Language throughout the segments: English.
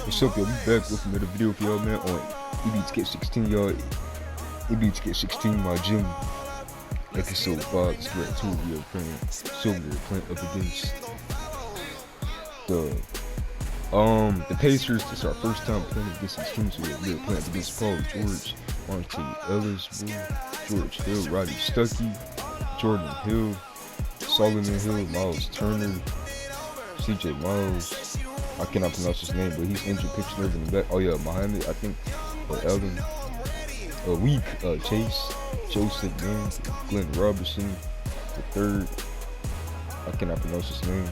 What's up, yo? We back with another video for y'all, man, on EBH Get 16, y'all. EBH Get 16, my gym. Episode 5, Spread 2, we are playing Silver, playing up against the Pacers. This is our first time playing against these teams. We are playing against Paul George, Monte Ellis, George Hill, Roddy Stuckey, Jordan Hill, Solomon Hill, Miles Turner, CJ Miles. I cannot pronounce his name, but he's injured. Pitch nerve in the back. Oh yeah, Muhammad, I think. Alvin, Weak, Chase, Joseph, man, Glenn Robertson, the third. I cannot pronounce his name.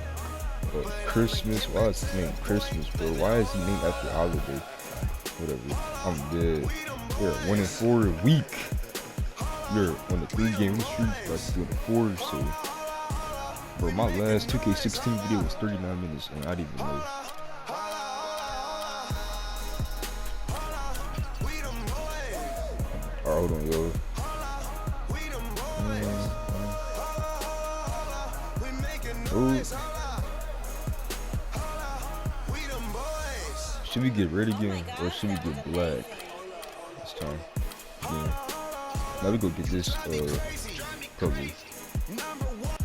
Christmas. Why is his name Christmas, bro? Why is he named after a holiday? Whatever. I'm dead. We're 1-4 week. We're on the 3-game streak. That's doing the 4. So, bro, my last 2K16 video was 39 minutes, and I didn't even know. Alright, hold on, yo. Should we get red again, or should we get black this time? Yeah. Now we go get this cover.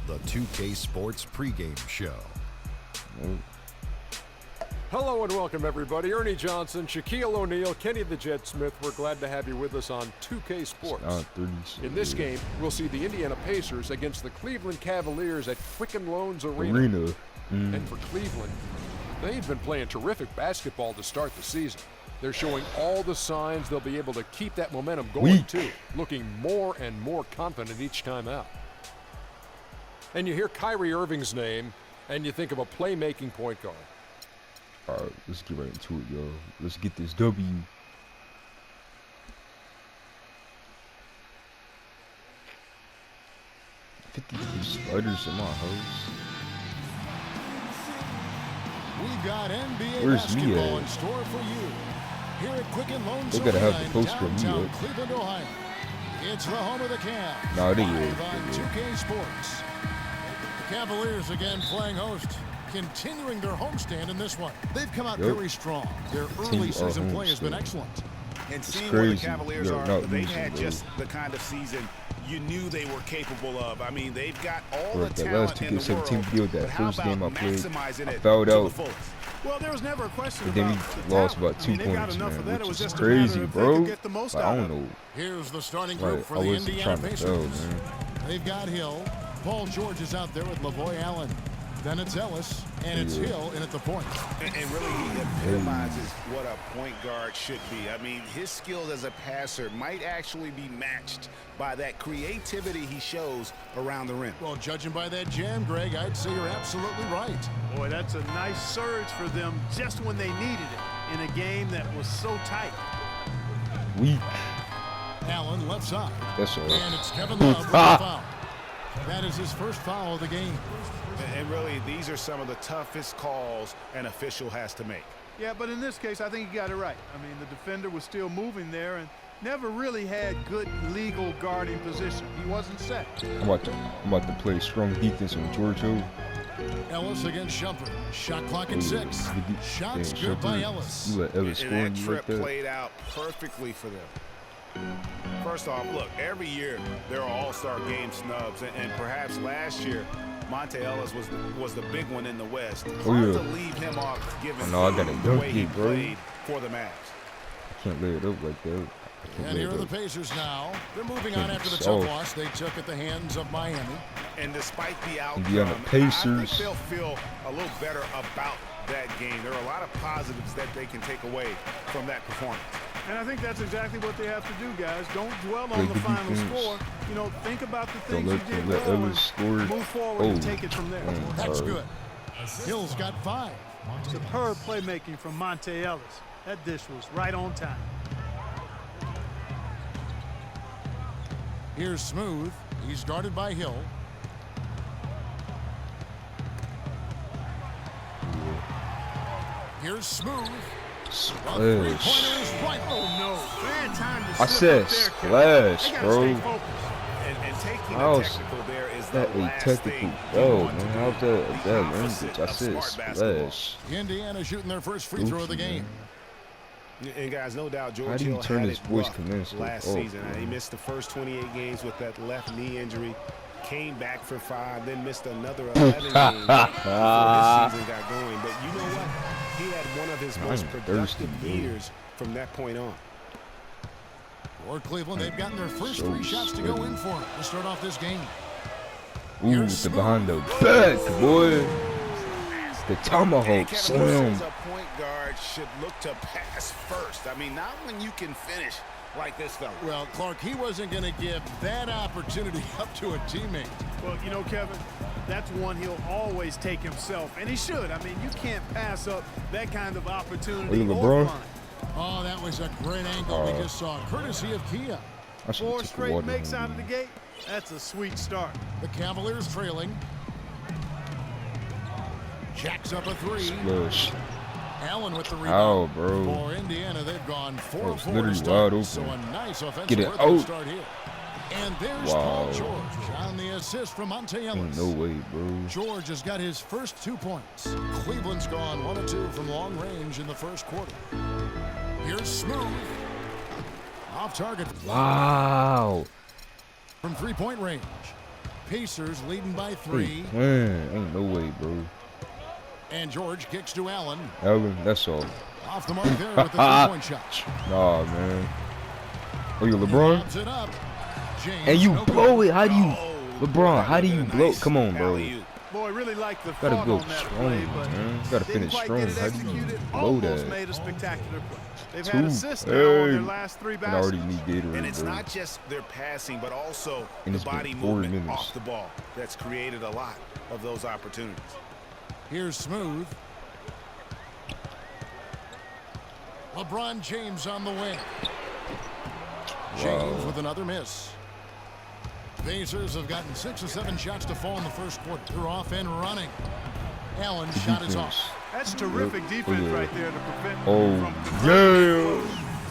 The 2K Sports pregame show. Hello and welcome everybody. Ernie Johnson, Shaquille O'Neal, Kenny the Jet Smith. We're glad to have you with us on 2K Sports. In this game, we'll see the Indiana Pacers against the Cleveland Cavaliers at Quicken Loans Arena. And for Cleveland, they've been playing terrific basketball to start the season. They're showing all the signs they'll be able to keep that momentum going too, looking more and more confident each time out. And you hear Kyrie Irving's name, and you think of a playmaking point guard. Alright, let's get right into it, yo. Let's get this W. $50 spiders in my house. We've got NBA Where's basketball Mia? in store for you. Here at Quicken Loans They gotta have the Arena in poster of downtown Mia. Cleveland, Ohio. It's the home of the Cavs. Nah, they Live is. on 2K Sports. The Cavaliers again playing host, continuing their homestand in this one. They've come out very strong. Their early season play has been excellent. And seeing crazy. where the Cavaliers They're are, not they losing, had bro. just the kind of season you knew they were capable of. I mean, they've got all Bro, the that talent last in the 2K17 world. video, that but how first game I about played, maximizing I it fouled to the out. fullest? Well, there was never a question And then about we the lost talent. about 2 I mean, they got points, enough man, of that. It which was is just crazy, a matter of bro. they could get the most Like, out I of don't it. know. Here's the starting group Like, for I the wasn't Indiana trying to tell, Pacers. man. They've got Hill. Paul George is out there with Lavoy Allen. Then it's Ellis, and it's Hill in at the point. And really, he epitomizes what a point guard should be. I mean, his skills as a passer might actually be matched by that creativity he shows around the rim. Well, judging by that jam, Greg, I'd say you're absolutely right. Boy, that's a nice surge for them just when they needed it in a game that was so tight. Weak. Allen left side. That's all. And it's Kevin Love with the foul. That is his first foul of the game. And really, these are some of the toughest calls an official has to make. Yeah, but in this case, I think he got it right. I mean, the defender was still moving there and never really had good legal guarding position. He wasn't set. I'm about to play strong defense on George Hill. Ellis against Shumpert. Shot clock at 6. Shots Yeah, good by Shumpert, Ellis. You let Ellis score And on that you trip like that? played out perfectly for them. First off, look, every year there are all-star game snubs, and perhaps last year Monte Ellis was the big one in the West. Hard to leave him off given I gotta the dunk way he it, bro. played for the Mavs. I can't lay it up like that. I can't And lay here it are the up. Pacers now. They're moving on after the So- tough loss they took at the hands of Miami. And despite the outcome, Indiana I think Pacers. they'll feel a little better about that game. There are a lot of positives that they can take away from that performance. And I think that's exactly what they have to do, guys. Don't dwell Play on the good final defense. score. You know, think about the Don't things you let did Ellis well and score. move forward and take it from there. That's Alright. good. Hill's got 5. Superb playmaking from Monte Ellis. That dish was right on time. Here's Smooth. He's guarded by Hill. Here's Smooth. Splash. Three-pointers right. Oh, no. Bad time to I slip said up there, Kevin. splash, They gotta bro. stay focused. And taking Wow. the technical there is is the That a last technical thing you foul, want to man. do. How's that The that opposite language? I of said smart basketball. splash. Indiana shooting their first free throw of the Gucci, game. man. And guys, no doubt How George do you Hill turn had his it voice rough commensurate last off, season. He man? missed the first 28 games with that left knee injury, came back for 5, then missed another 11 games before his season got going. But you know what? He had one of his most productive years from that point on. For Cleveland, they've gotten their first 3 shots to go in for to start off this game. Ooh, with the behind the back, boy. The tomahawk Kevin slam. Wilson as a point guard should look to pass first. I mean, not when you can finish like this fella. Well, Clark, he wasn't going to give that opportunity up to a teammate. Well, you know, Kevin, that's one he'll always take himself, and he should. I mean, you can't pass up that kind of opportunity. Look at LeBron. offline. Oh, that was a great angle we just saw, courtesy of Kia. I should 4 take the straight water makes home, out of the man. gate. That's a sweet start. The Cavaliers trailing. Jacks up a 3. Splash. Allen with the Ow, rebound. bro. For Indiana, they've gone 4 it's 4 literally to start. wide So open. a nice offensive Get it rhythm to out. start here. And there's Wow. Paul George on the assist from Monte Ellis. Ain't no way, bro. George has got his first 2 points. Cleveland's gone 1 of 2 from long range in the first quarter. Here's Smooth. Off target Wow. from 3-point range. Pacers leading by 3. Man, ain't no way, bro. And George kicks to Allen. Allen, that's all. Off the mark there with the 3-point shot. Nah, man. Oh, you He LeBron? lobs it up. James, And you no good. blow it. How do you? Oh, LeBron, how do look you at a blow? nice Come on, bro. alley-oop. Boy, really like the Gotta thought go on that strong, play, but man. Gotta didn't finish quite strong. get it How do you executed. blow Almost that? made a spectacular play. They've 2. had assists now on their Hey. last 3 And I already baskets. need Gatorade, And it's bro. not just their passing, but also And the it's been body 4 movement minutes. off the ball that's created a lot of those opportunities. Here's Smooth. LeBron James on the wing. James with another miss. Pacers have gotten 6 or 7 shots to fall in the first quarter. They're off and running. Allen's shot is off. That's terrific Yep. defense Oh, yeah. right there to prevent Oh, from converting.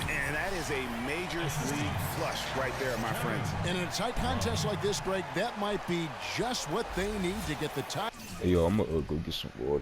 yeah. And that is a major league flush right there, my friends. And in a tight contest like this, Greg, that might be just what they need to get the tie. Hey, yo, I'm gonna go get some water.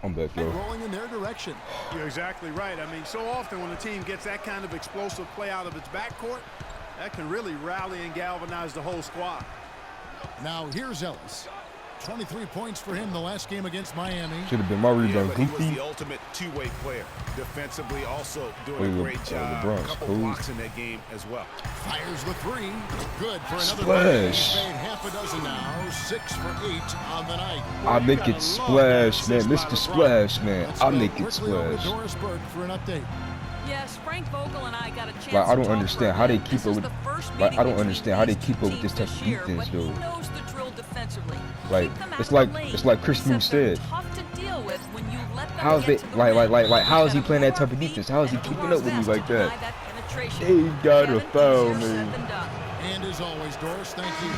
I'm back, yo. Rolling in their direction. You're exactly right. I mean, so often when a team gets that kind of explosive play out of its backcourt, that can really rally and galvanize the whole squad. Now here's Ellis. 23 points for him the last game against Miami. Should have been my Yeah, rebound. but he was Goofy. the ultimate two-way player. Defensively, also doing Oh, a Le- great job. LeBron's A couple cold. blocks in that game as well. Fires the 3. Good for another Splash. He's made half a dozen now. 6 for 8 on the night. I make it splash, man. Mr. Splash, man. Let's I go make it quickly over to splash. Doris Burke for an update. Yes, Frank Vogel and I got a chance Like, I to don't talk understand for how a they bit. keep This up is with- the first like, I meeting don't between understand how they these keep up with teams this type of year, defense, but though. He knows the drill defensively. Like, Keep them out it's of like- the lane, it's like Chris Smooth except they're said. tough to deal with when you let them How's get they to the like rim. how is he Gotta playing that move type of our feet defense? How is he and do keeping our up with me best like to that? deny that penetration. He got a Kevin, foul, easier said man. than done. And as always, Doris, thank you.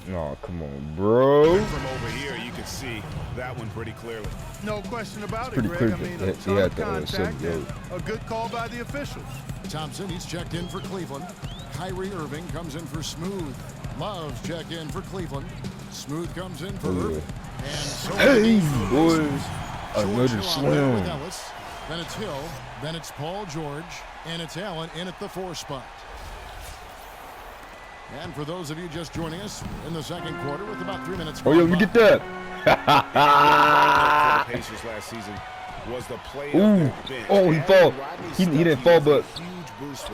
No, come on, bro. From over here, you can see that one pretty clearly. No question about it, Pretty Greg. clear I mean, that a they ton had of to, contact send it and a good call by the officials. Thompson, he's checked in for Cleveland. Kyrie Irving comes in for Smooth. Love's checked in for Cleveland. Smooth comes in for Oh, yeah. Irving. And so Hey, George boys. Hill Another on there with slam. Ellis. Then it's Hill. Then it's Paul George. And it's Allen in at the 4 spot. And for those of you just joining us, we're in the second quarter with about 3 minutes. Oh, yeah, let me gone get by. that. The Pacers last season was the play of Ooh. their bench. Oh, he fall. He didn't fall, but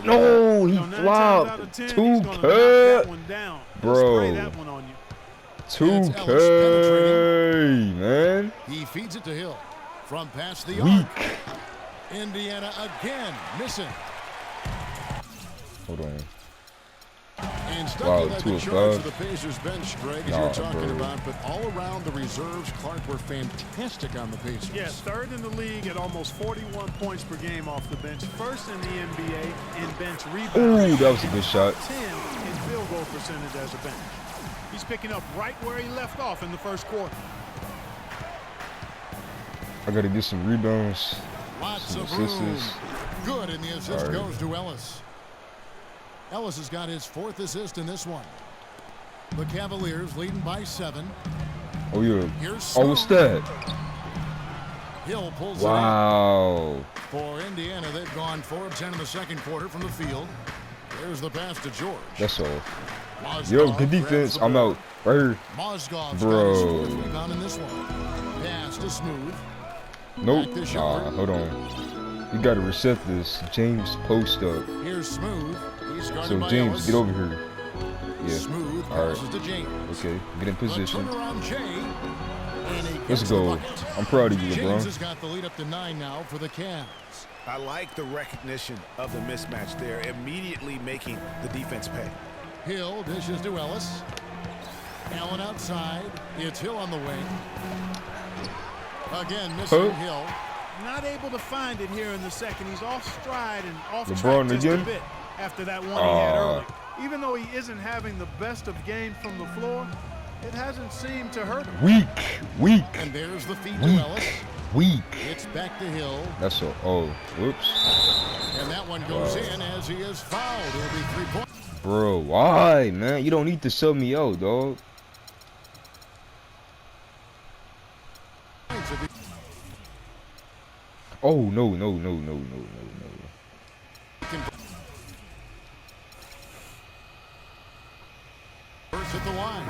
no, he flopped. 2K, bro. 2K, man. He feeds it to Hill from past the Weak. arc. Indiana again missing. Hold on. And Wow, Stuckey led 2 the of charge 5. of the Pacers bench, Greg, as Nah, you were talking bro. about. But all around the reserves, Clark, were fantastic on the Pacers. Yeah, third in the league at almost 41 points per game off the bench. First in the NBA in bench rebounds. Ooh, that was a good shot. 10 in field goal percentage as a bench. He's picking up right where he left off in the first quarter. I gotta get some rebounds. Lots Some of room. assists. Good, and the assist All right. goes to Ellis. Ellis has got his 4th assist in this one. The Cavaliers leading by 7. Oh, yeah. Here's Oh, what's that? Hill pulls Wow. it in. For Indiana, they've gone 4 of 10 in the second quarter from the field. There's the pass to George. That's all. Mozgov Yo, good grabs defense. the I'm ball. out. Right here. Mozgov's Bro. got his 4th rebound in this one. Pass to Smooth. Nope. Back to Nah, Shumpert. hold on. You gotta reset this. James, post up. Here's Smooth. He's guarded So, by James, Ellis. get over here. Yeah. Smooth All right. passes to James. Okay, get in The position. turnaround Jay. And he Let's gets the go. bucket. I'm proud of you, James LeBron. has got the lead up to 9 now for the Cavs. I like the recognition of the mismatch there, immediately making the defense pay. Hill dishes to Ellis. Allen outside. It's Hill on the wing. Again, missing Hill. Not able to find it here in the second. He's off stride and off LeBron track just again? a bit after that one he had early. Even though he isn't having the best of games from the floor, it hasn't seemed to hurt him. Weak. And there's the feed to Weak. Ellis. Weak. It's back to Hill. That's all. Oh, whoops. And that one goes in as he is fouled. It'll be 3 points. Bro, why, man? You don't need to sub me out, dog. Oh, no. First at the line.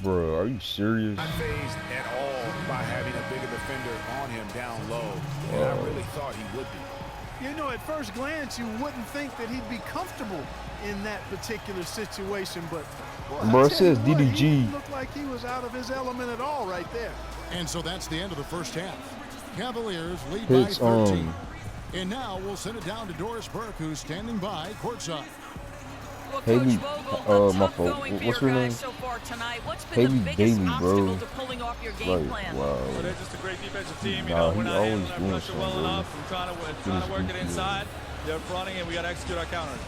Bro, are you serious? Not phased at all by having a bigger defender on him down low, and I really thought he would be. You know, at first glance, you wouldn't think that he'd be comfortable in that particular situation, but boy, Bro, I it tell says you what, DDG. He didn't look like he was out of his element at all right there. And so that's the end of the first half. Cavaliers lead Hits, by 13. And now we'll send it down to Doris Burke, who's standing by courtside. Well, Haley, Coach Vogel, my tough fault. going for What's your her guys name? so far tonight. What's been Haley the biggest Bailey, obstacle bro. to pulling off your game Like, plan? wow. Well, they're just a great defensive team. You Nah, know, we're he not always handling that doing pressure well something, bro. enough. We're trying to work it inside. They're fronting, and we got to execute our counters.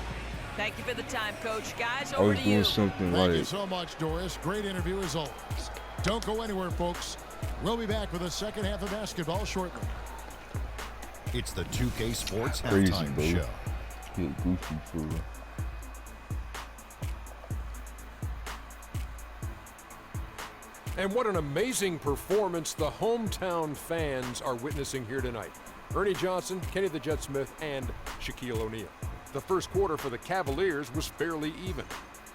Thank you for the time, Coach. Guys, over Always to doing you. something Thank you right. so much, Doris. Great interview as always. Don't go anywhere, folks. We'll be back with the second half of basketball shortly. It's the 2K Sports Crazy, Halftime bro. Show. Get goofy for real. And what an amazing performance the hometown fans are witnessing here tonight. Ernie Johnson, Kenny the Jet Smith, and Shaquille O'Neal. The first quarter for the Cavaliers was fairly even.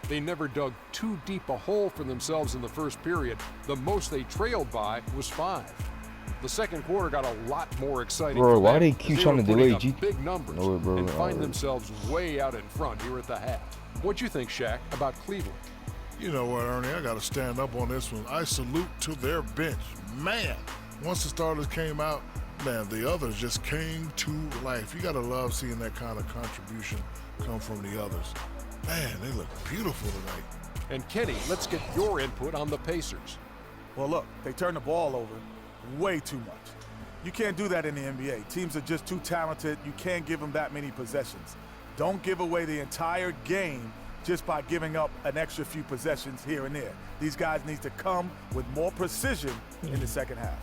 They never dug too deep a hole for themselves in the first period. The most they trailed by was 5. The second quarter got a lot more exciting. Bro, for why them. they keep were trying to putting delay up G- big numbers No, bro, and find alright. themselves way out in front here at the half. What'd you think, Shaq, about Cleveland? You know what, Ernie? I got to stand up on this one. I salute to their bench. Man, once the starters came out, man, the others just came to life. You got to love seeing that kind of contribution come from the others. Man, they look beautiful tonight. And Kenny, let's get your input on the Pacers. Well, look, they turn the ball over way too much. You can't do that in the NBA. Teams are just too talented. You can't give them that many possessions. Don't give away the entire game just by giving up an extra few possessions here and there. These guys need to come with more precision in the second half.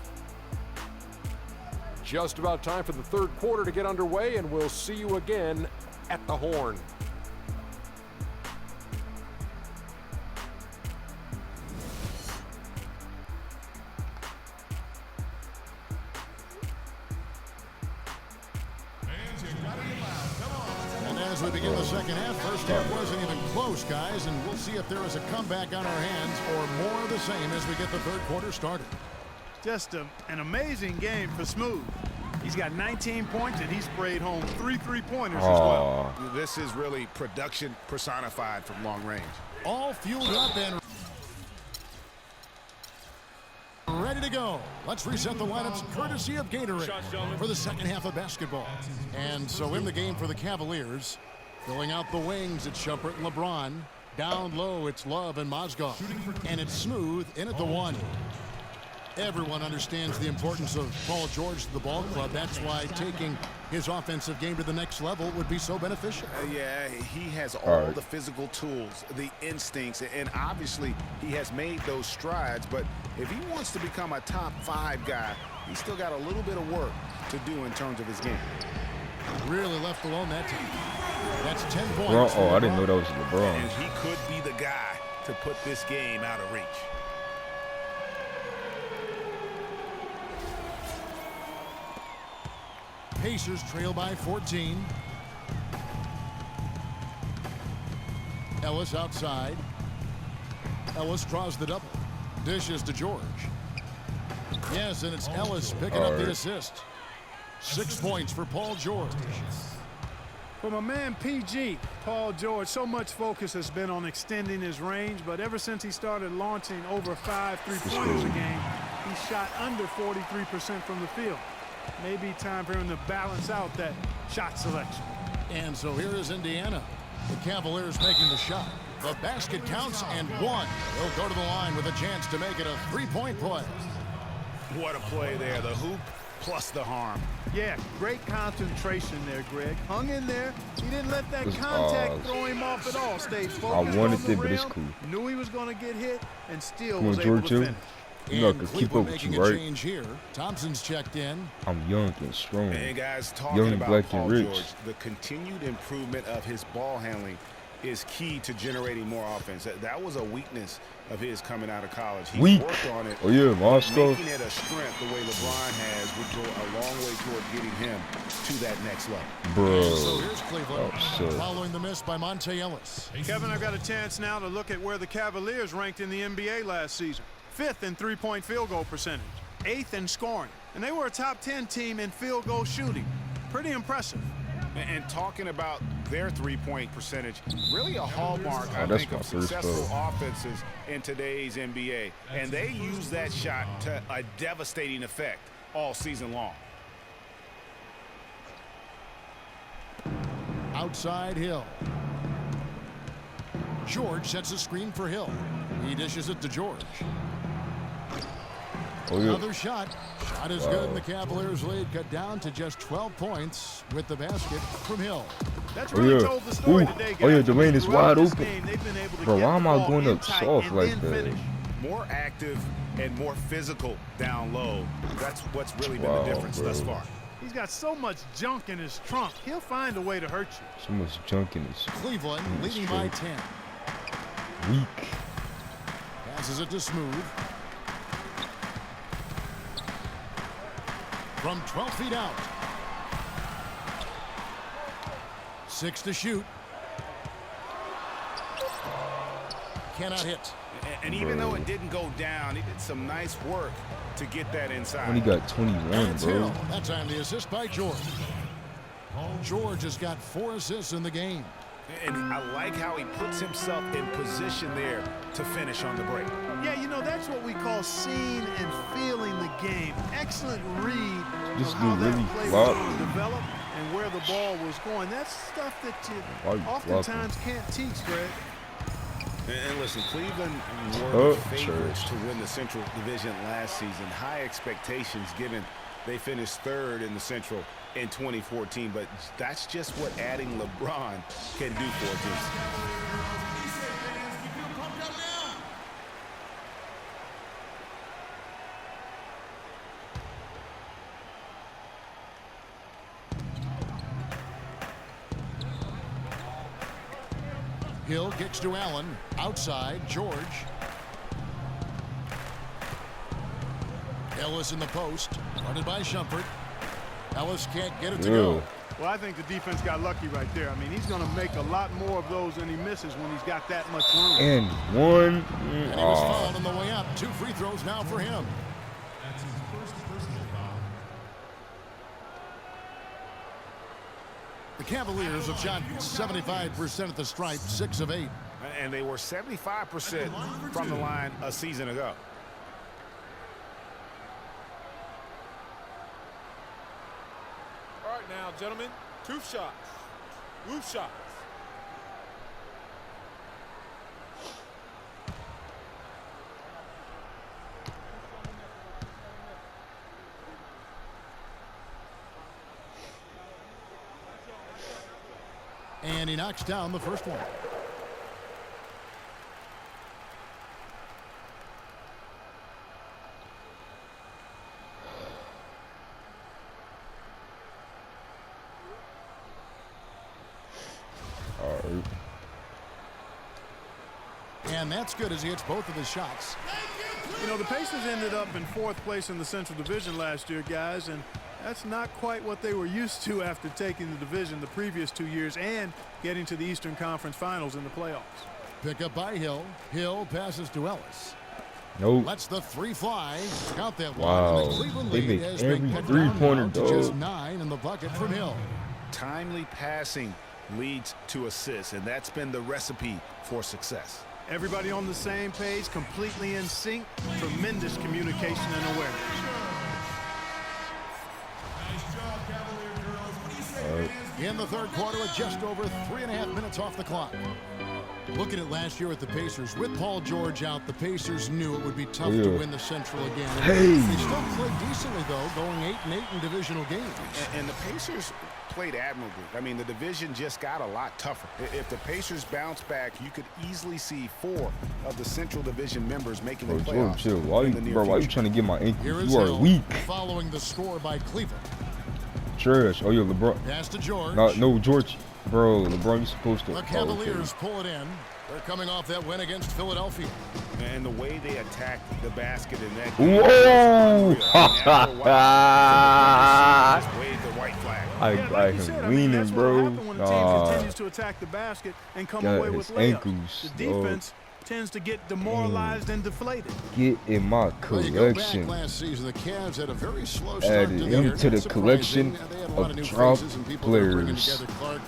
Just about time for the third quarter to get underway, and we'll see you again at the Horn. And as we begin the second half. First half wasn't even close, guys, and we'll see if there is a comeback on our hands or more of the same as we get the third quarter started. Just an amazing game for Smooth. He's got 19 points, and he sprayed home 3 3-pointers as well. This is really production personified from long range. All fueled up and ready to go. Let's reset the lineups courtesy of Gatorade for the second half of basketball. And so in the game for the Cavaliers, filling out the wings, it's Shumpert and LeBron. Down low, it's Love and Mozgov. And it's Smooth in at the 1. Everyone understands the importance of Paul George to the ball club. That's why taking his offensive game to the next level would be so beneficial. Yeah, he has all the physical tools, the instincts, and obviously he has made those strides. But if he wants to become a top 5 guy, he's still got a little bit of work to do in terms of his game. Really left alone that time. That's 10 points. Oh, I didn't know that was LeBron. And he could be the guy to put this game out of reach. Pacers trail by 14. Ellis outside. Ellis draws the double. Dishes to George. Yes, and it's Ellis picking up the assist. 6 points for Paul George. From a man PG, Paul George, so much focus has been on extending his range, but ever since he started launching over 5 3-pointers a game, he shot under 43% from the field. Maybe time for him to balance out that shot selection. And so here is Indiana. The Cavaliers making the shot. The basket counts and 1. They'll go to the line with a chance to make it a 3-point play. What a play there. The hoop plus the harm. Yeah, great concentration there, Greg. Hung in there. He didn't let that contact throw him off at all. Stayed focused on the rim. Knew he was going to get hit and still was able to finish. You know, I could keep up with you, right? Change here. Thompson's checked in. I'm young and strong. And guys, talking about Paul George, the continued improvement of his ball handling is key to generating more offense. That was a weakness of his coming out of college. He worked on it. Oh yeah, Moscow. Making it a strength the way LeBron has would go a long way toward getting him to that next level. Bro. So here's Cleveland following the miss by Monte Ellis. Kevin, I've got a chance now to look at where the Cavaliers ranked in the NBA last season. 5th in 3-point field goal percentage, 8th in scoring, and they were a top 10 team in field goal shooting. Pretty impressive. And talking about their 3-point percentage, really a hallmark, I think, of successful offenses in today's NBA. And they use that shot to a devastating effect all season long. Outside Hill. George sets a screen for Hill. He dishes it to George. Another shot. Shot is good, and the Cavaliers lead cut down to just 12 points with the basket from Hill. That's really told the story today, guys. Oh yeah, Dwayne is wide open. Game, bro, why am I going up soft like that? More active and more physical down low. That's what's really been the difference thus far. He's got so much junk in his trunk. He'll find a way to hurt you. So much junk in his Cleveland leading by 10. Weak. Passes it to Smooth. From 12 feet out. 6 to shoot. Cannot hit. And even though it didn't go down, he did some nice work to get that inside. When he got 21, bro. That time the assist by George. George has got 4 assists in the game. And I like how he puts himself in position there to finish on the break. Yeah, you know, that's what we call seeing and feeling the game. Excellent read This of how dude that really play was flopped. going to develop and where the ball was going. That's stuff that you oftentimes can't teach, Greg. And listen, Cleveland were the favorites to win the Central Division last season. High expectations given they finished 3rd in the Central in 2014, but that's just what adding LeBron can do for a team. Hill kicks to Allen. Outside, George. Ellis in the post. Guarded by Shumpert. Ellis can't get it to go. Well, I think the defense got lucky right there. I mean, he's going to make a lot more of those than he misses when he's got that much room. And one. And he was fouled on the way up. 2 free throws now for him. That's his first personal foul. The Cavaliers have shot 75% at the stripe, 6 of 8. And they were 75% from the line a season ago. All right, now, gentlemen, 2 shots. Roof shots. And he knocks down the first one. And that's good as he hits both of his shots. You know, the Pacers ended up in 4th place in the Central Division last year, guys, and that's not quite what they were used to after taking the division the previous 2 years and getting to the Eastern Conference Finals in the playoffs. Pick up by Hill. Hill passes to Ellis. Nope. Lets the 3 fly. Count that one. Wow. And the Cleveland They lead make has every been cut three-pointer, down to dog. just 9 in the bucket from Hill. Timely passing leads to assists, and that's been the recipe for success. Everybody on the same page, completely in sync, tremendous communication and awareness. Nice job, Cavalier girls. What do you say, fans? In the third quarter with just over 3.5 minutes off the clock. Looking at last year at the Pacers, with Paul George out, the Pacers knew it would be tough to win the Central again. Hey. They still played decently, though, going 8-8 in divisional games. And the Pacers played admirably. I mean, the division just got a lot tougher. If the Pacers bounce back, you could easily see 4 of the Central Division members making the Bro, playoffs. chill. Why in you, the near bro? Why you future. trying to get my Here ankle? is You are Hill, weak. following the score by Cleveland. Trash. Oh, yo, LeBron. Pass to George. No, George. Bro, LeBron, you supposed to. The Cavaliers pull it in. They're coming off that win against Philadelphia. And the way they attacked the basket in that Whoa! just waved the white flag. I him leaning, that's bro. what happens when a team continues to attack the basket and come got away his with layups. ankles, The defense tends to get demoralized and deflated. Get in my Well, you go back collection. last season, the Cavs had a very slow start Added to the year. into the Not collection surprising. They had a lot of new drop faces and people that were bringing players. together. Clark,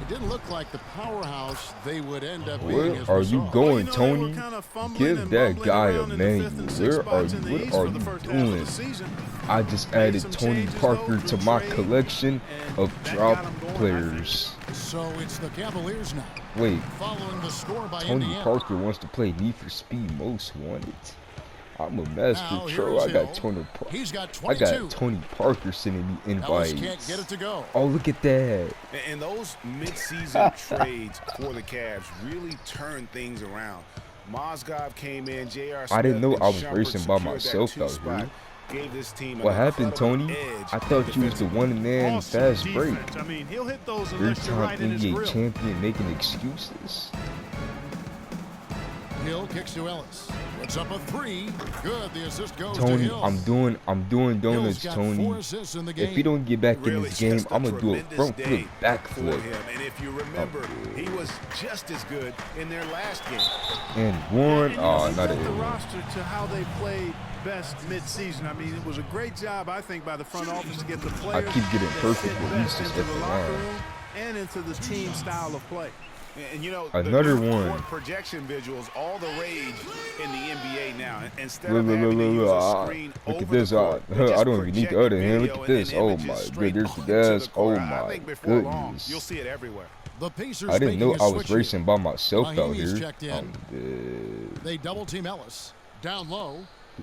it didn't look like the powerhouse they would end up being. Where as are we you saw. going, They Tony? were kind of fumbling Give and that mumbling guy a around in the manual. 5th and 6th Where are spots you? in the What East are for the you first half of the doing? season. I just Made added some Tony changes, Parker though, to through my trade, collection and of that drop got 'em going, I players. So it's the Cavaliers now. Wait, Following the score by Tony Indiana. Parker wants to play Need for Speed Most Wanted. I'm a master Now, troll. here's I got Hill. Tony Parker. He's got I 22. got Tony Parker sending me Ellis invites. can't get it to go. Oh, look at that. And those mid-season trades for the Cavs really turned things around. Mozgov came in, J.R. I didn't know Smith I and was Shumpert racing by secured that myself 2 out spot, here. Gave this team What an happened, incredible Tony? edge I thought you was the one-man Awesome fast break. defense. I mean, he'll hit those Third unless you're time right in his NBA grill. champion making excuses. Hill kicks to Ellis. Puts up a 3. Good. The assist goes to Tony, Hill. I'm doing donuts, Hill's got Tony. 4 assists in the game. If he don't get back in Really this game, just I'm gonna do a tremendous front day flip, back for flip, him. And if you remember, he was just as good in their last game. and one. And, you know, Oh, he not built the a. roster to how they played best mid-season. I mean, it was a great job, I think, by the front office to get the players keep getting that perfect, fit but he's best just into at the the locker line. room and into the team style of play. And you know, Another the one. court projection visuals, all the rage in the NBA now. Instead Look, of look, having to look, use look, a screen look over at this. the court, they I just don't even need the project other hand. Look video at this. and Oh images my straight good. There's the onto the gas. Oh court. I my think before long, goodness. you'll see it everywhere. The Pacers I didn't know making a I was switch here. racing by myself out Mahinmi's here. checked in. I'm dead. They double team Ellis. Down low.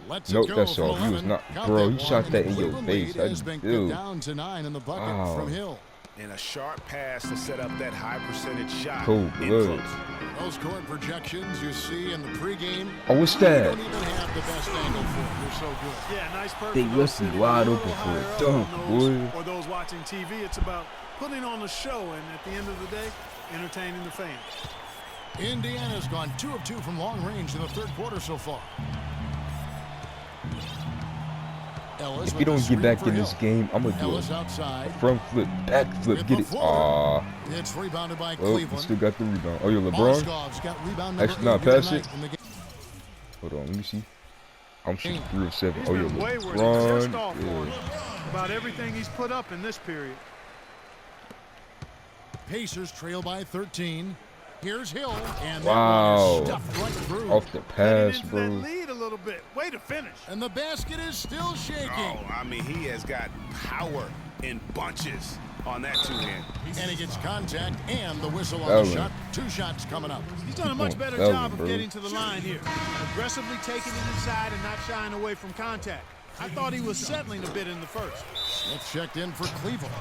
Let's Nope, it go that's from all. He was 11. not. Count Bro, that he one, shot and that the in your Cleveland face. lead I has been cut do. down to 9 in the bucket Wow. from Hill. And a sharp pass to set up that high percentage shot. Cold in blood. close. Those court projections you see in the pregame. Oh, what's You that? don't even have the best angle for it. You're so good. Yeah, nice perfect. They Those left me sitting wide a little open for a higher up dunk, on those, boy. or those watching TV. It's about putting on a show and at the end of the day, entertaining the fans. Indiana's gone 2 of 2 from long range in the third quarter so far. Ellis If you don't get back in this game, I'm gonna do Ellis a outside. front flip, back flip, get it. Aw. It's rebounded by Oh, you Cleveland. still got the rebound. Oh, you're LeBron? Mozgov's got rebound number Actually, not 8 here pass it. tonight in the game. Hold on, let me see. I'm shooting 3 of 7. He's Oh, you're been wayward and LeBron. just off one. Yeah. About everything he's put up in this period. Pacers trail by 13. Here's Hill, and Wow. that one is stuffed right through. Off the Heading pass, into bro. that lead a little bit. Way to finish. And the basket is still shaking. Oh, I mean, he has got power in bunches on that two-hand. And he gets contact and the whistle on That the one. shot. 2 shots coming up. He's done a much better That job one, of bro. getting to the line here. Aggressively taking it inside and not shying away from contact. I thought he was settling a bit in the first. Smith checked in for Cleveland.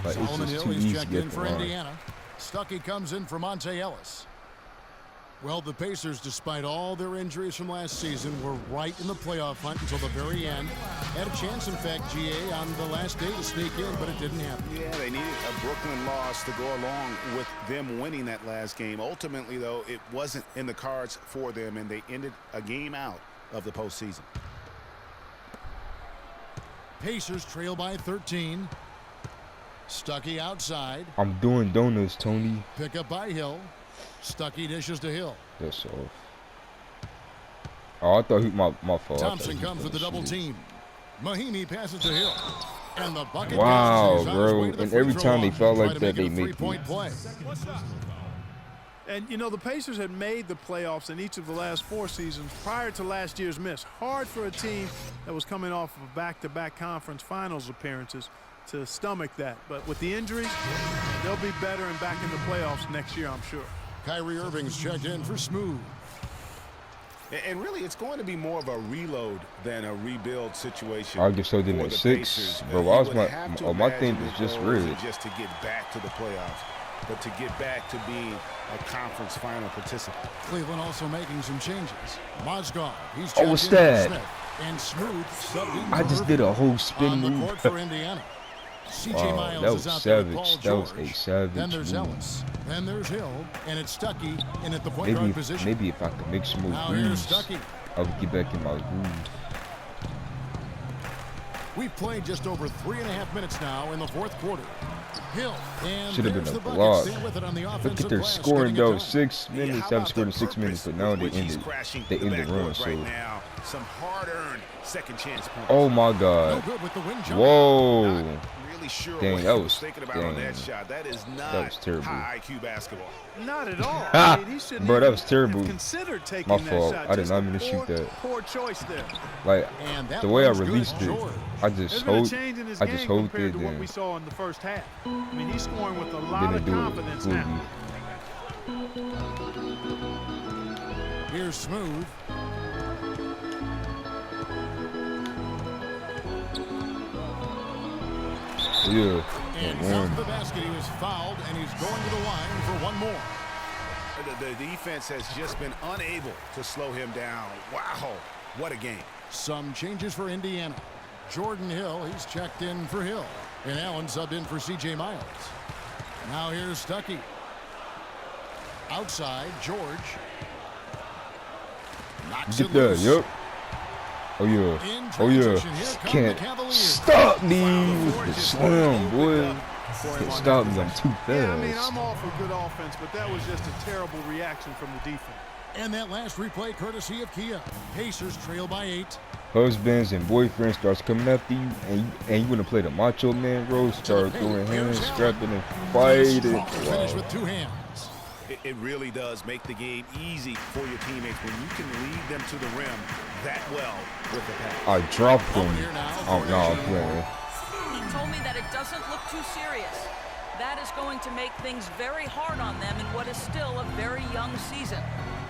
Like, it's Solomon just Hill, too he's easy to checked get in the for line. Indiana. Stuckey comes in for Monte Ellis. Well, the Pacers, despite all their injuries from last season, were right in the playoff hunt until the very end. Had a chance, in fact, GA, on the last day to sneak in, but it didn't happen. Yeah, they needed a Brooklyn loss to go along with them winning that last game. Ultimately, though, it wasn't in the cards for them, and they ended a game out of the postseason. Pacers trail by 13. Stuckey outside. I'm doing donuts, Tony. Pick up by Hill. Stuckey dishes to Hill. That's off. Oh, I thought he my fault. Thompson comes with the double team. Mahimi passes to Hill. And the bucket Wow, goes. He's on his bro. way to the And free every throw time they line. felt Try like to that, make it they a make three-point me. play. And, you know, the Pacers had made the playoffs in each of the last 4 seasons prior to last year's miss. Hard for a team that was coming off of back-to-back conference finals appearances to stomach that. But with the injuries, they'll be better and back in the playoffs next year, I'm sure. Kyrie Irving's checked in for Smooth. And really, it's going to be more of a reload than a rebuild situation. I guess so. Then for at the 6, Pacers. bro. You I was would my have to my thing imagine is the just goal isn't red. just to get back to the playoffs, but to get back to being a conference final participant. Cleveland also making some changes. Mozgov, he's Oh, checked what's in for that? Smith. And Smooth subbed in I for just Irving. did a whole spin on the move. court for Indiana. CJ Wow, Miles that was is out there with savage. Paul That was George. a savage Then there's move. Ellis. Then there's Hill. And it's Stuckey in at the point guard Maybe position. if I could make some more Now here's moves, Stuckey. I would get back in my groove. We've played just over 3.5 minutes now in the 4th quarter. Hill. And Should have there's been the a bucket. block. Stay with it on the Look offensive at their glass, scoring getting it though. done. 6 minutes. How They about scored in the 6 minutes, but purpose now with they which he's ended. crashing They the ended run. backcourt So, right now. Some hard-earned second chance points. oh my No God. good with the win jump. Whoa. Not really sure Dang, what that he was- thinking about on that dang. shot. That is not That was terrible. high IQ basketball. Not at all. Ha! I mean, he shouldn't Bro, that even was terrible. have considered taking My that fault. shot. I did Just not a mean to shoot that. Poor choice there. Like And that the way I one's good. released it, George. I There's just been a hold. change in his I game just hold compared it to what and we saw in the first half. I mean, he's scoring with a lot didn't of do it confidence fully. now. Here's Smooth. Yeah. And One. comes the basket. He was fouled, and he's going to the line for one more. The defense has just been unable to slow him down. Wow, what a game. Some changes for Indiana. Jordan Hill, he's checked in for Hill. And Allen subbed in for C.J. Miles. Now here's Stuckey. Outside, George. Knocks Get it that. loose. Yep. Oh yeah. In Oh yeah. transition, here come Can't the Cavaliers. stop me with the slam, boy. Can't stop me. I'm too Yeah, I mean, fast. I'm all for good offense, but that was just a terrible reaction from the defense. And that last replay courtesy of Kia. Pacers trail by 8. Husbands and boyfriends starts coming after you, and you want to play the macho man role, start throwing hands, scrapping and fighting. Finish Wow. with 2 hands. It really does make the game easy for your teammates when you can lead them to the rim that well with the pass. I dropped him. Here now, Oh no, I'm playing. He told me that it doesn't look too serious. That is going to make things very hard on them in what is still a very young season.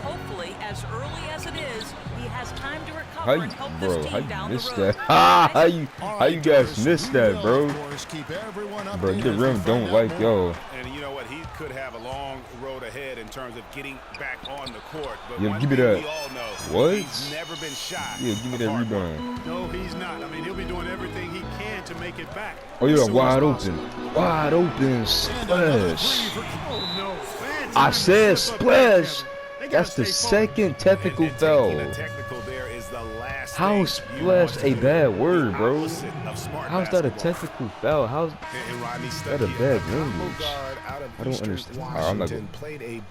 Hopefully, as early as it is, he has time to How recover you, and help bro? this How team down you the missed road. that? How you guys missed that, We bro? will, of course, keep everyone Bro, updated the as we rim find don't out like more. y'all. And you know what? He could have a long road ahead in terms of getting back on the court. But Yeah, one give me thing that. we all know, What? he's never been shy. Yeah, give me of that hard work. rebound. No, he's not. I mean, he'll be doing everything he can to make it back. Oh as yeah, soon wide as possible. open, wide open, And another splash. three for Oh, no. Bad I time to said slip up there, splash. Kevin. They gotta That's the stay focused. second technical And foul. taking a technical there is the last How is splash a bad word, bro? How's that a technical foul? How's that a bad language? I don't understand.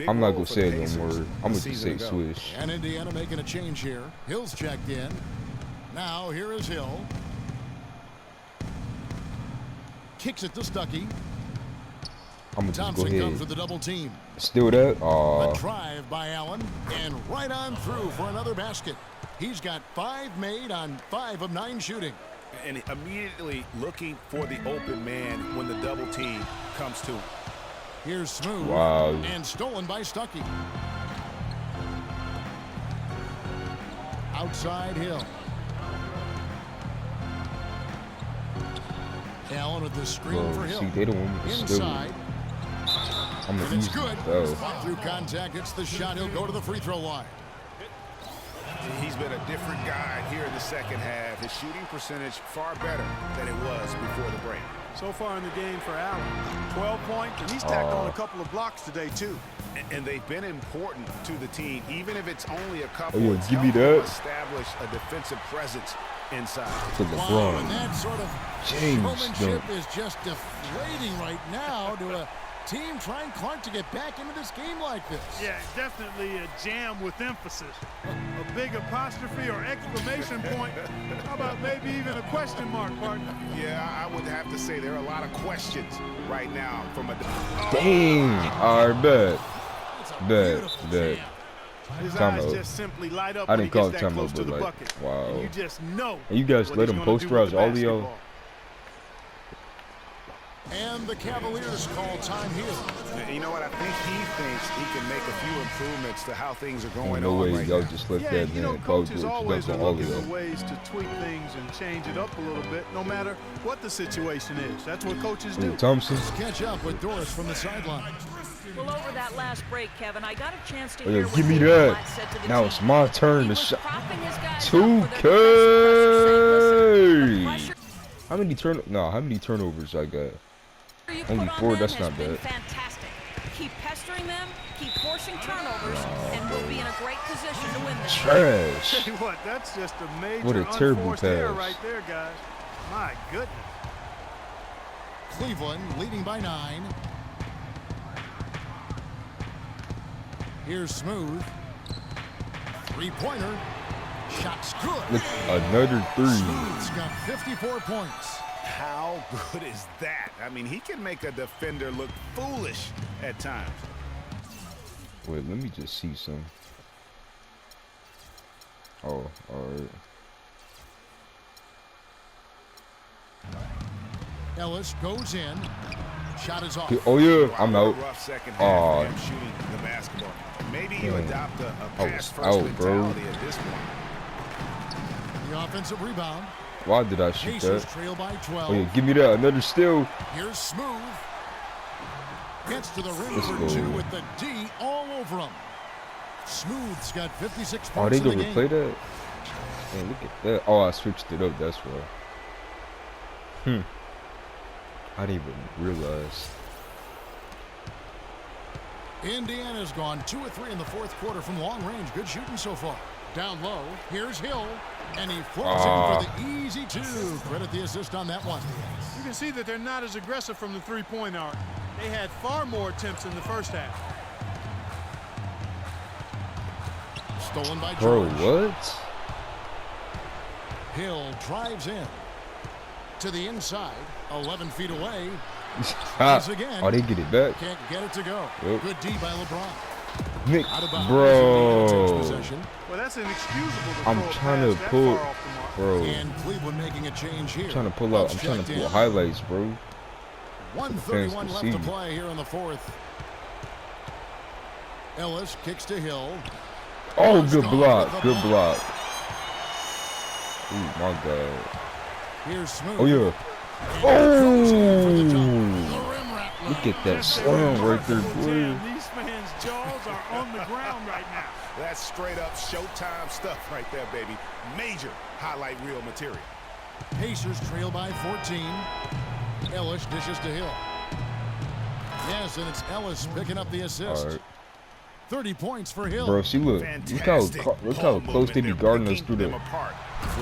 I'm not gonna say it no more. I'm gonna just say swish. And Indiana making a change here. Hill's checked in. Now here is Hill. Kicks it to Stuckey. I'm gonna just Thompson go comes ahead. with the double team. Still that? A drive by Allen, and right on through for another basket. He's got 5 made on 5 of 9 shooting. And immediately looking for the open man when the double team comes to him. Here's Smooth. Wow. And stolen by Stuckey. Outside Hill. Allen with the screen for Hill. See, they don't want me to steal. Inside. I'm And gonna it's use good. it. Fought through contact. It's the shot. He'll go to the free throw line. He's been a different guy here in the second half. His shooting percentage far better than it was before the break. So far in the game for Allen, 12 points, and he's tacked on a couple of blocks today, too. And they've been important to the team, even if it's only a couple. Oh, yeah, It's give me helped them that. establish a defensive presence inside. To Wow, and LeBron. that sort of James showmanship dunk. is just deflating right now to a team trying Clark to get back into this game like this. Yeah, definitely a jam with emphasis. A big apostrophe or exclamation point. How about maybe even a question mark, partner? Yeah, I would have to say there are a lot of questions right now from a. Dang. All right, bet. It's a Bet. beautiful Bet. jam. His Time eyes out. just simply light up I when didn't he call gets it that time close out, to but the like, bucket. wow. And you just know. And you guys what let he's him gonna post do with rouse the all of y'all? basketball. And the Cavaliers call time here. You know what? I think he thinks he can make a few improvements to how things are going No on way, right y'all now. just let Yeah, that you know, man call coaches George always dunk are on all of looking y'all. for ways to tweak things and change it up a little bit, no matter what the situation is. That's what coaches do. Thompson. Let's catch up with Doris from the sideline. Well, over that last break, Kevin, I got a chance to Oh, hear yeah, what give me David that. Blatt said to the Now team. it's my turn He to was shot. propping his guys up for their 2K. defensive pressure. How many turnovers I got? You Only put on 4, them that's has not been bad. Fantastic. Keep pestering them, keep forcing turnovers, and we'll be in a great position to win this game. Trash. Tell you what, that's just a major What a terrible unforced error pass. right there, guys. My goodness. Cleveland leading by 9. Here's Smooth. 3-pointer. Shot's good. Look, another 3. Smooth's got 54 points. How good is that? I mean, he can make a defender look foolish at times. Wait, let me just see some. Oh, alright. Ellis goes in. Shot is off. Oh yeah, I'm out. Rough second half Oh, for him shooting the basketball. Maybe you damn. adopt a I was pass first out, bro. mentality at this point. The offensive rebound. Why did I shoot Pacers that? trail by 12. Oh yeah, give me that. Another steal. Here's Smooth. Gets to the rim Let's for go. 2 with the D all over him. Smooth's got 56 Oh, points they in the gonna game. replay that? Man, look at that. Oh, I switched it up. That's why. I didn't even realize. Indiana's gone 2 of 3 in the fourth quarter from long range. Good shooting so far. Down low. Here's Hill. And he floats in for the easy 2. Credit the assist on that one. You can see that they're not as aggressive from the three-point arc. They had far more attempts in the first half. Stolen by Bro, George. what? Hill drives in. To the inside. 11 feet away. Again. Oh, they get it back. Can't get it to go. Yep. Good D by LeBron. Nick, Out of bounds. bro. Possession. Well, that's inexcusable to I'm throw a trying to pass that pull, far off the mark. bro. And Cleveland making a change here. I'm trying to pull out. I'm trying to pull highlights, bro. 1:31 left to see. play here in the fourth. Ellis kicks to Hill. Oh, good block. Good block. Ooh, my God. Here's Smooth. Oh, yeah. Oh! Look at that slam right there, boy. These fans' jaws are on the ground right now. That's straight up Showtime stuff right there, baby. Major highlight reel material. Pacers trail by 14. Ellis dishes to Hill. Yes, and it's Ellis picking up the assist. All right. 30 points for Hill. Bro, see, look how close they be guarding us through the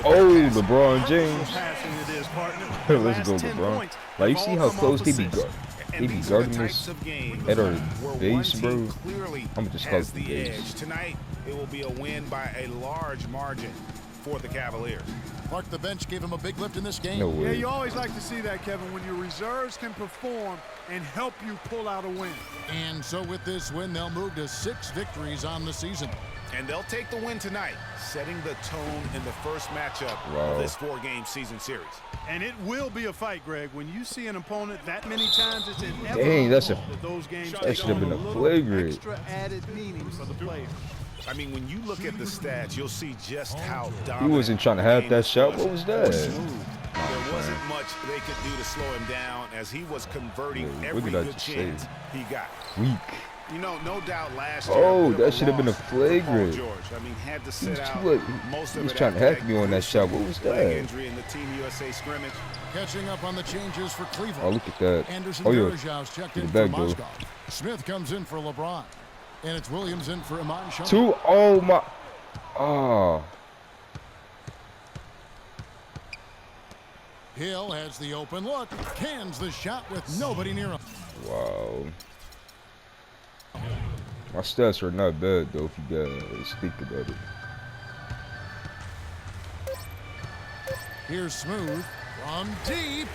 Oh, LeBron James. Passing it is, partner. Let's go, LeBron. Like, you see how close they be guarding this at our base, bro. I'm just close to the base. Tonight, it will be a win by a large margin for the Cavaliers. Clark, the bench gave him a big lift in this game. No way. Yeah, you always like to see that, Kevin, when your reserves can perform and help you pull out a win. And so with this win, they'll move to 6 victories on the season. And they'll take the win tonight, setting the tone in the first matchup of this 4-game season series. And it will be a fight, Greg. When you see an opponent that many times, it's inevitable Dang, that those games should have been a little flagrant. extra added meaning for the players. I mean, when you look at the stats, you'll see just how dominant. He wasn't trying to have that shot. What was that? There wasn't much they could do to slow him down as he was converting every good chance he got. Weak. You know, no doubt last year. Oh, that should have been a flagrant. George, I mean, had to sit out most of it. He was trying to hack me on that shot. What was that? Injury in the Team USA scrimmage. Catching up on the changes for Cleveland. Oh, look at that. Anderson Oh, yeah. Varejão's checked in Get it for back, though. Mozgov. Smith comes in for LeBron. And it's Williams in for Iman Shumpert. 2. Oh, my. Oh. Hill has the open look. Cans the shot with nobody near him. Wow. My stats are not bad, though, if you guys think about it. Here's Smooth from deep.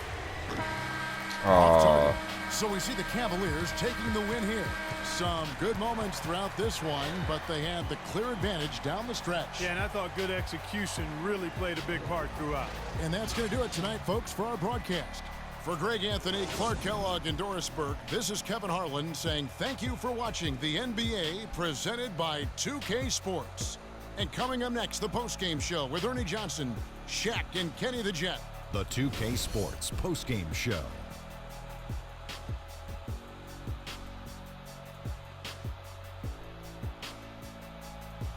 Ah. So we see the Cavaliers taking the win here. Some good moments throughout this one, but they had the clear advantage down the stretch. Yeah, and I thought good execution really played a big part throughout. And that's going to do it tonight, folks, for our broadcast. For Greg Anthony, Clark Kellogg, and Doris Burke, this is Kevin Harlan saying thank you for watching the NBA presented by 2K Sports. And coming up next, the postgame show with Ernie Johnson, Shaq, and Kenny the Jet. The 2K Sports postgame show.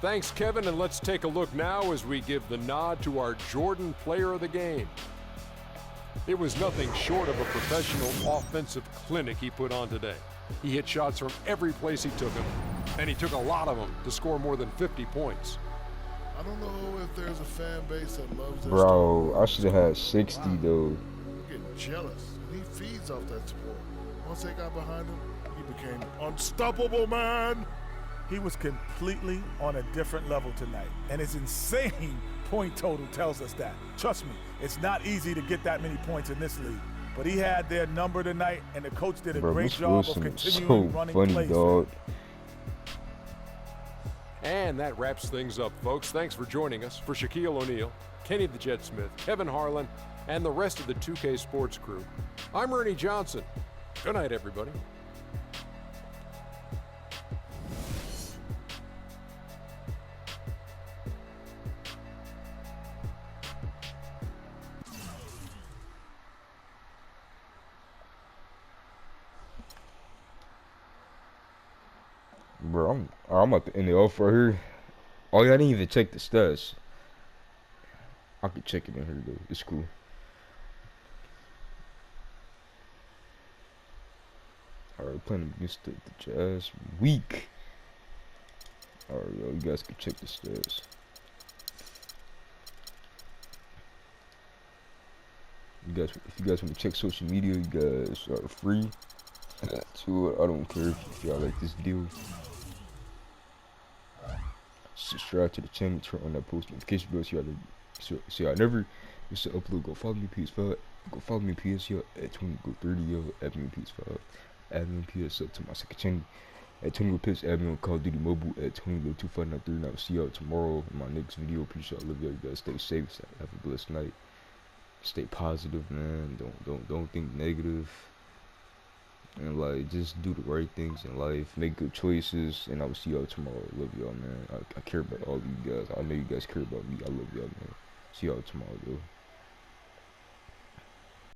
Thanks, Kevin, and let's take a look now as we give the nod to our Jordan Player of the Game. It was nothing short of a professional offensive clinic he put on today. He hit shots from every place he took them, and he took a lot of them to score more than 50 points. I don't know if there's a fan base that loves this. Bro, I should have had 60, though. I'm getting jealous. He feeds off that support. Once they got behind him, he became unstoppable, man. He was completely on a different level tonight, and his insane point total tells us that. Trust me, it's not easy to get that many points in this league, but he had their number tonight, and the coach did a great job of continuing running plays. Dog. And that wraps things up, folks. Thanks for joining us. For Shaquille O'Neal, Kenny the Jet Smith, Kevin Harlan, and the rest of the 2K Sports crew, I'm Ernie Johnson. Good night, everybody. Bro, I'm at the end off right here. Oh, yeah, I didn't even check the stats. I could check it in here, though. It's cool. Alright, playing against the Jazz. Weak. Alright, yo, you guys can check the stats. You guys, if you guys want to check social media, you guys are free to I don't care if y'all like this deal. Subscribe to the channel, turn on that post notification bell so y'all never miss an upload. Go follow me PS5. Go follow me PS yo at 20 go 30 yo add me PS5. Add me PS up to my second channel. At 20 go Pips, add me on Call of Duty Mobile at 20 go 2593. And I'll see y'all tomorrow in my next video. Appreciate I love y'all. You guys stay safe. Have a blessed night. Stay positive, man. Don't think negative. And like, just do the right things in life, make good choices, and I will see y'all tomorrow. Love y'all, man. I care about all of you guys. I know you guys care about me. I love y'all, man. See y'all tomorrow, though.